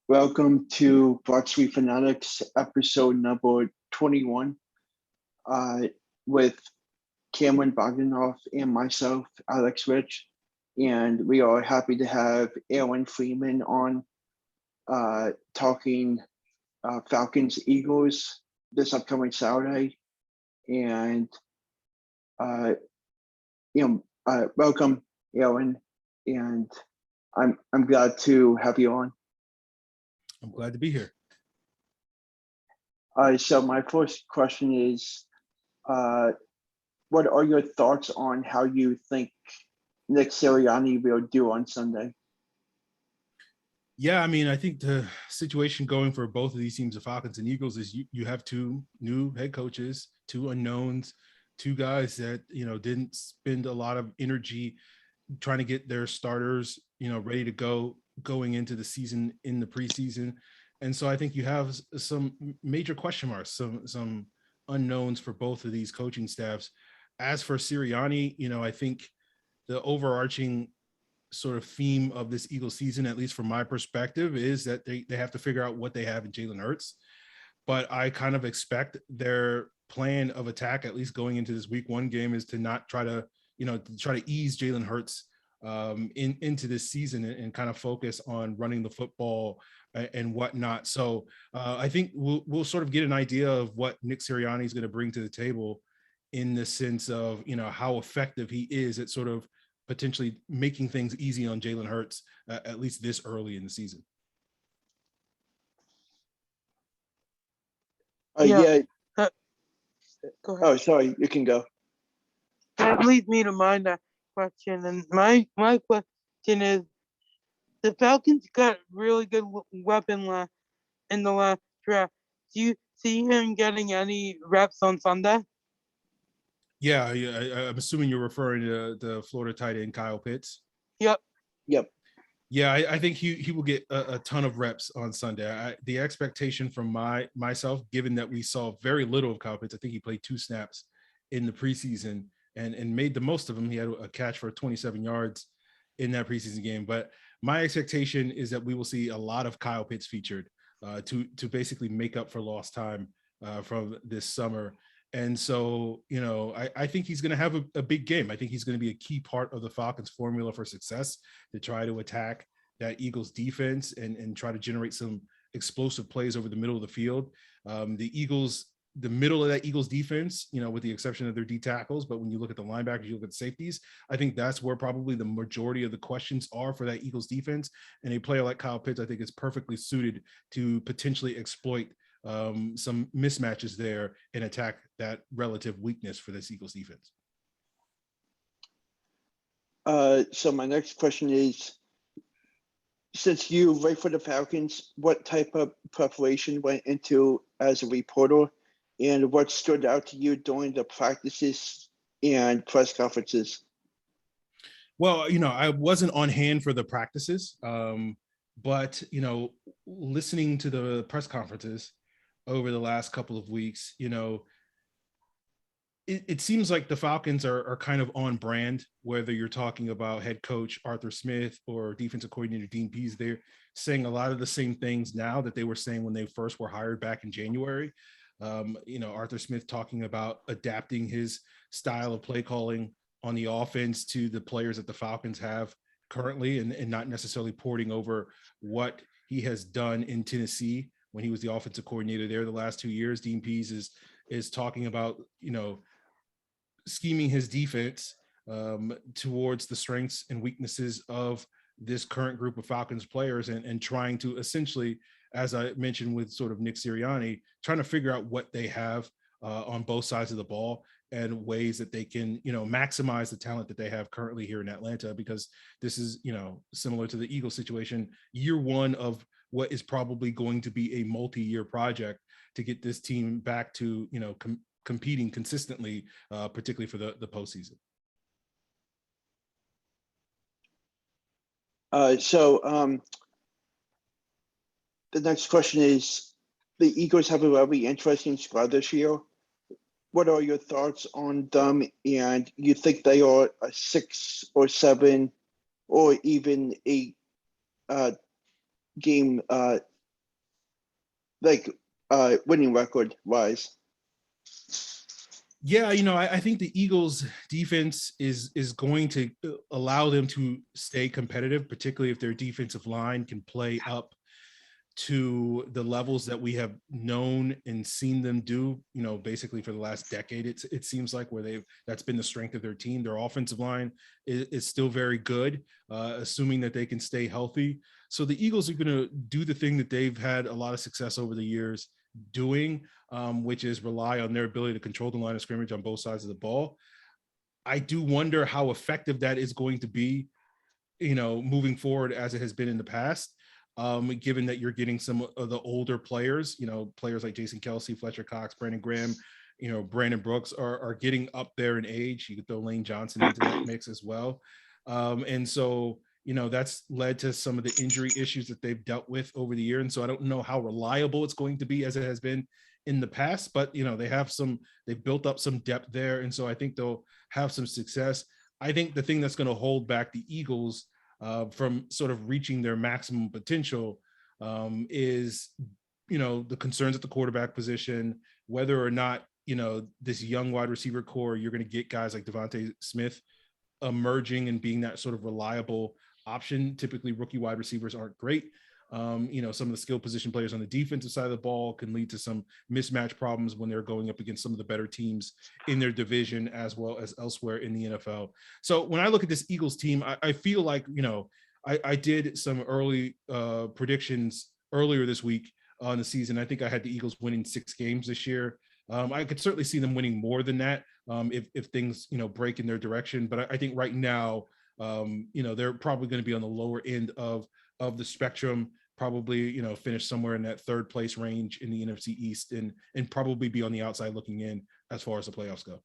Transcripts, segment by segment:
Welcome to Broad Street Phanatics, episode number 21, uh, with Cameron Bogdanoff and myself, Alex Rich. And we are happy to have Aaron Freeman on talking Falcons Eagles this upcoming Saturday. And, welcome, Aaron. And I'm glad to have you on. I'm glad to be here. So my first question is, what are your thoughts on how you think Nick Sirianni will do on Sunday? Yeah, I mean, I think the situation going for both of these teams, the Falcons and Eagles, is you have two new head coaches, two unknowns, two guys that, didn't spend a lot of energy trying to get their starters, ready to go going into the season in the preseason. And so I think you have some major question marks, some unknowns for both of these coaching staffs. As for Sirianni, I think the overarching sort of theme of this Eagles season, at least from my perspective, is that they have to figure out what they have in Jalen Hurts. But I kind of expect their plan of attack, at least going into this week one game, is to not try to ease Jalen Hurts into this season and kind of focus on running the football and whatnot. So I think we'll sort of get an idea of what Nick Sirianni is going to bring to the table in the sense of, how effective he is at sort of potentially making things easy on Jalen Hurts, at least this early in the season. Go ahead. Oh, sorry, you can go. That leads me to my next question, and my question is: the Falcons got really good weapon in the last draft. Do you see him getting any reps on Sunday? Yeah, I'm assuming you're referring to the Florida tight end Kyle Pitts. Yep. Yeah, I think he will get a ton of reps on Sunday. The expectation from myself, given that we saw very little of Kyle Pitts, I think he played 2 snaps in the preseason and made the most of them. He had a catch for 27 yards in that preseason game. But my expectation is that we will see a lot of Kyle Pitts featured to basically make up for lost time from this summer. And so, I think he's going to have a big game. I think he's going to be a key part of the Falcons' formula for success to try to attack that Eagles defense and try to generate some explosive plays over the middle of the field. The middle of that Eagles defense, with the exception of their D tackles, but when you look at the linebackers, you look at the safeties, I think that's where probably the majority of the questions are for that Eagles defense. And a player like Kyle Pitts, I think, is perfectly suited to potentially exploit some mismatches there and attack that relative weakness for this Eagles defense. So my next question is, since you write for the Falcons, what type of preparation went into as a reporter, and what stood out to you during the practices and press conferences? Well, I wasn't on hand for the practices, but, listening to the press conferences over the last couple of weeks, it seems like the Falcons are kind of on brand, whether you're talking about head coach Arthur Smith or defensive coordinator Dean Pease. They're saying a lot of the same things now that they were saying when they first were hired back in January. Arthur Smith talking about adapting his style of play calling on the offense to the players that the Falcons have currently and not necessarily porting over what he has done in Tennessee when he was the offensive coordinator there the last 2 years. Dean Pease is talking about, scheming his defense towards the strengths and weaknesses of this current group of Falcons players and trying to essentially, as I mentioned with sort of Nick Sirianni, trying to figure out what they have on both sides of the ball and ways that they can, maximize the talent that they have currently here in Atlanta, because this is, similar to the Eagles situation, year one of what is probably going to be a multi-year project to get this team back to, competing consistently, particularly for the postseason. The next question is, the Eagles have a very interesting squad this year. What are your thoughts on them? And you think they are a 6 or 7 or even 8 game like winning record wise? Yeah, I think the Eagles defense is going to allow them to stay competitive, particularly if their defensive line can play up to the levels that we have known and seen them do, basically for the last decade. It seems like that's been the strength of their team. Their offensive line is still very good, assuming that they can stay healthy. So the Eagles are going to do the thing that they've had a lot of success over the years doing, which is rely on their ability to control the line of scrimmage on both sides of the ball. I do wonder how effective that is going to be, moving forward as it has been in the past. Given that you're getting some of the older players, players like Jason Kelsey, Fletcher Cox, Brandon Graham, Brandon Brooks are getting up there in age. You could throw Lane Johnson into that mix as well. And so, that's led to some of the injury issues that they've dealt with over the year. And so I don't know how reliable it's going to be as it has been in the past, but they've built up some depth there. And so I think they'll have some success. I think the thing that's going to hold back the Eagles from sort of reaching their maximum potential is, the concerns at the quarterback position, whether or not, this young wide receiver core, you're going to get guys like Devontae Smith emerging and being that sort of reliable option. Typically rookie wide receivers aren't great. Some of the skill position players on the defensive side of the ball can lead to some mismatch problems when they're going up against some of the better teams in their division as well as elsewhere in the NFL. So when I look at this Eagles team, I feel like, I did some early predictions earlier this week on the season. I think I had the Eagles winning 6 games this year. I could certainly see them winning more than that if things, break in their direction. But I think right now, they're probably going to be on the lower end of the spectrum, probably, finish somewhere in that third place range in the NFC East and probably be on the outside looking in as far as the playoffs go.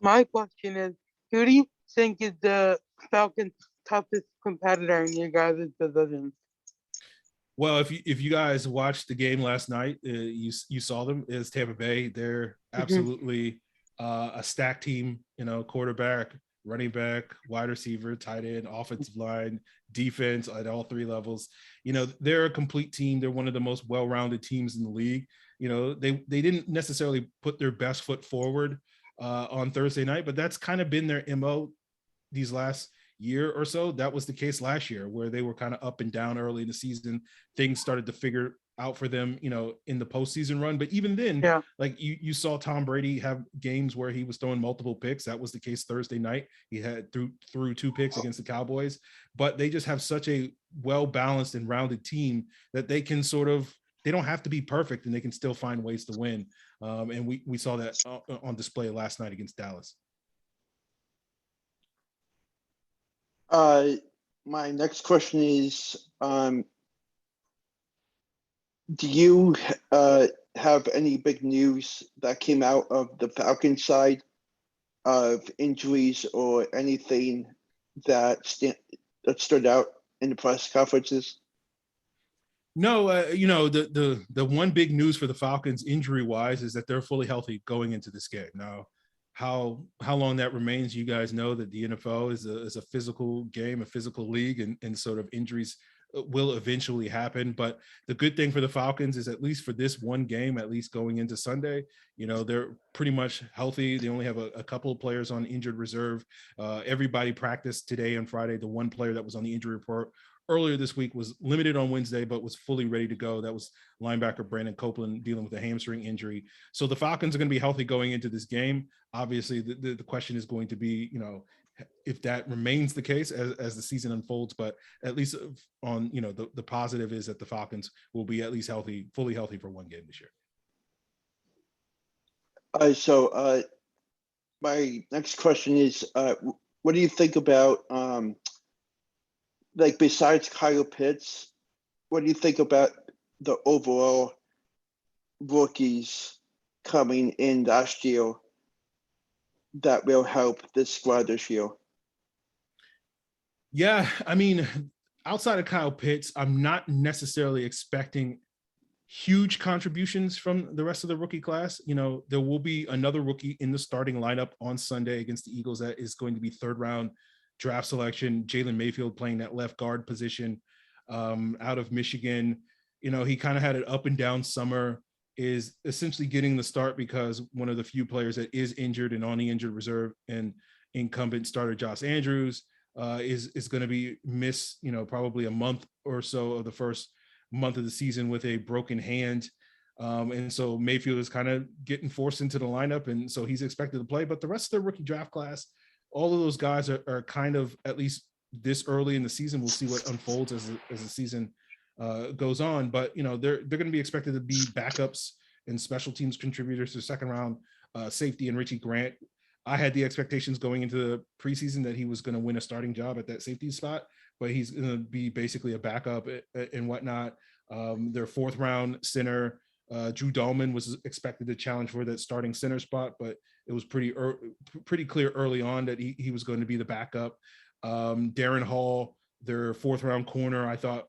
My question is, who do you think is the Falcons' toughest competitor in your guys' division? Well, if you guys watched the game last night, you saw them is Tampa Bay. They're absolutely a stacked team, quarterback, running back, wide receiver, tight end, offensive line, defense at all 3 levels. They're a complete team. They're one of the most well-rounded teams in the league. They didn't necessarily put their best foot forward on Thursday night, but that's kind of been their MO these last year or so. That was the case last year where they were kind of up and down early in the season. Things started to figure out for them, in the postseason run. But even then, like you saw Tom Brady have games where he was throwing multiple picks. That was the case Thursday night. He had threw 2 picks against the Cowboys, but they just have such a well-balanced and rounded team that they can they don't have to be perfect and they can still find ways to win. And we saw that on display last night against Dallas. My next question is, do you have any big news that came out of the Falcons side of injuries or anything that stood out in the press conferences? No, the one big news for the Falcons injury wise is that they're fully healthy going into this game. Now, how long that remains, you guys know that the NFL is a physical game, a physical league, and sort of injuries will eventually happen. But the good thing for the Falcons is, at least for this one game, at least going into Sunday, they're pretty much healthy. They only have a couple of players on injured reserve. Everybody practiced today and Friday. The one player that was on the injury report earlier this week was limited on Wednesday, but was fully ready to go. That was linebacker Brandon Copeland, dealing with a hamstring injury. So the Falcons are going to be healthy going into this game. Obviously, the question is going to be, if that remains the case as the season unfolds, but at least on, the positive is that the Falcons will be at least healthy, fully healthy for one game this year. So my next question is, what do you think about, like, besides Kyle Pitts, what do you think about the overall rookies coming in last year that will help this squad this year? Yeah, I mean, outside of Kyle Pitts, I'm not necessarily expecting huge contributions from the rest of the rookie class. There will be another rookie in the starting lineup on Sunday against the Eagles that is going to be 3rd round draft selection. Jalen Mayfield playing that left guard position out of Michigan. he kind of had an up and down summer, is essentially getting the start because one of the few players that is injured and on the injured reserve and incumbent starter Josh Andrews is going to be miss, probably a month or so of the first month of the season with a broken hand. And so Mayfield is kind of getting forced into the lineup, and so he's expected to play. But the rest of the rookie draft class, all of those guys are kind of, at least this early in the season, we'll see what unfolds as the season goes on. But they're going to be expected to be backups and special teams contributors to second round safety and Richie Grant. I had the expectations going into the preseason that he was going to win a starting job at that safety spot, but he's going to be basically a backup and whatnot. Their fourth round center, Drew Dahlman, was expected to challenge for that starting center spot, but it was pretty clear early on that he was going to be the backup. Darren Hall, their fourth round corner, I thought,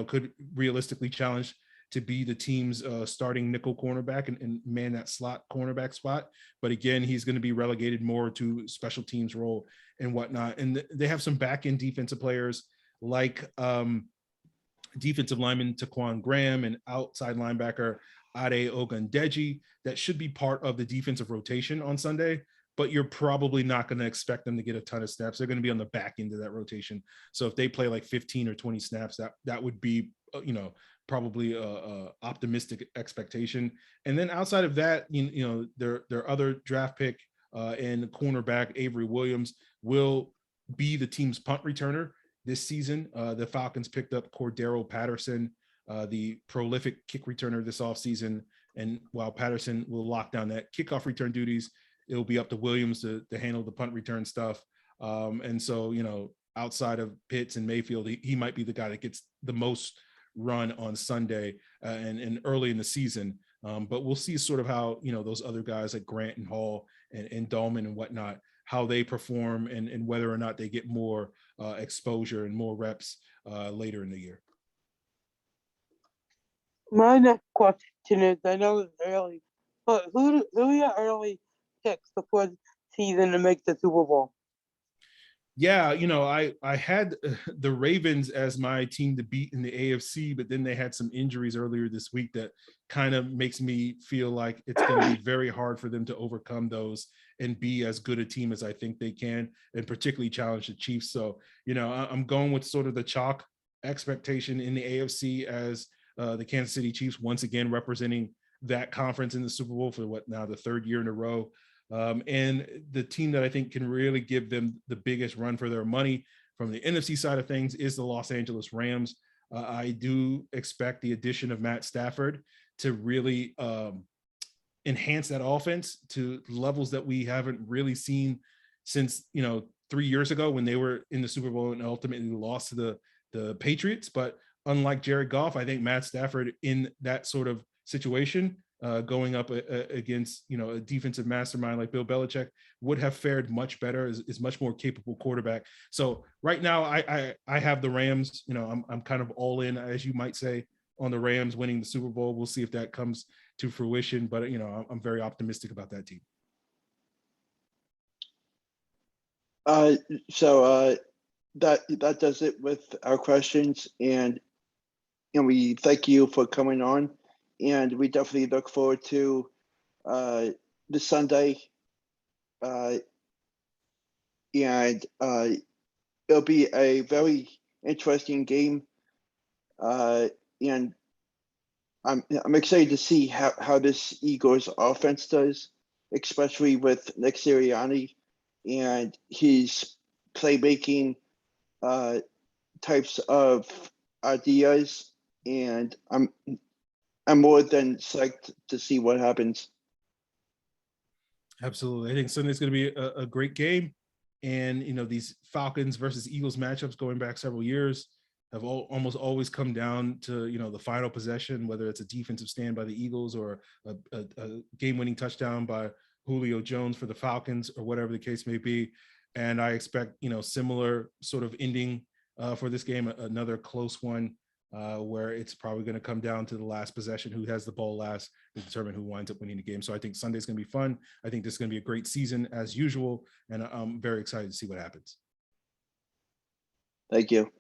could realistically challenge to be the team's starting nickel cornerback and man that slot cornerback spot. But again, he's going to be relegated more to special teams role and whatnot. And they have some back end defensive players like defensive lineman Taquan Graham and outside linebacker Ade Ogundeji that should be part of the defensive rotation on Sunday, but you're probably not going to expect them to get a ton of snaps. They're going to be on the back end of that rotation. So if they play like 15 or 20 snaps, that would be, probably a optimistic expectation. And then outside of that, their other draft pick and cornerback Avery Williams will be the team's punt returner this season. The Falcons picked up Cordero Patterson, the prolific kick returner this offseason. And while Patterson will lock down that kickoff return duties, it'll be up to Williams to handle the punt return stuff. And so, outside of Pitts and Mayfield, he might be the guy that gets the most run on Sunday and early in the season. But we'll see sort of how, those other guys like Grant and Hall and Dahlman and whatnot, how they perform and whether or not they get more exposure and more reps later in the year. My next question is, I know it's early, but who are your early picks before the season to make the Super Bowl? Yeah, I had the Ravens as my team to beat in the AFC, but then they had some injuries earlier this week that kind of makes me feel like it's going to be very hard for them to overcome those and be as good a team as I think they can, and particularly challenge the Chiefs. So, I'm going with sort of the chalk expectation in the AFC as the Kansas City Chiefs once again representing that conference in the Super Bowl for the third year in a row. And the team that I think can really give them the biggest run for their money from the NFC side of things is the Los Angeles Rams. I do expect the addition of Matt Stafford to really enhance that offense to levels that we haven't really seen since, 3 years ago when they were in the Super Bowl and ultimately lost to the Patriots. But unlike Jared Goff, I think Matt Stafford in that sort of situation, going up against, a defensive mastermind like Bill Belichick, would have fared much better, is much more capable quarterback. So right now I have the Rams, I'm kind of all in, as you might say, on the Rams winning the Super Bowl. We'll see if that comes to fruition, but I'm very optimistic about that team. So that does it with our questions, and we thank you for coming on. And we definitely look forward to the Sunday. And it'll be a very interesting game. And I'm excited to see how this Eagles offense does, especially with Nick Sirianni and his playmaking types of ideas. And I'm more than psyched to see what happens. Absolutely. I think Sunday's going to be a great game. And, these Falcons versus Eagles matchups going back several years have almost always come down to, the final possession, whether it's a defensive stand by the Eagles or a game-winning touchdown by Julio Jones for the Falcons or whatever the case may be. And I expect, similar sort of ending for this game, another close one. Where it's probably going to come down to the last possession, who has the ball last, to determine who winds up winning the game. So I think Sunday's going to be fun. I think this is going to be a great season as usual, and I'm very excited to see what happens. Thank you.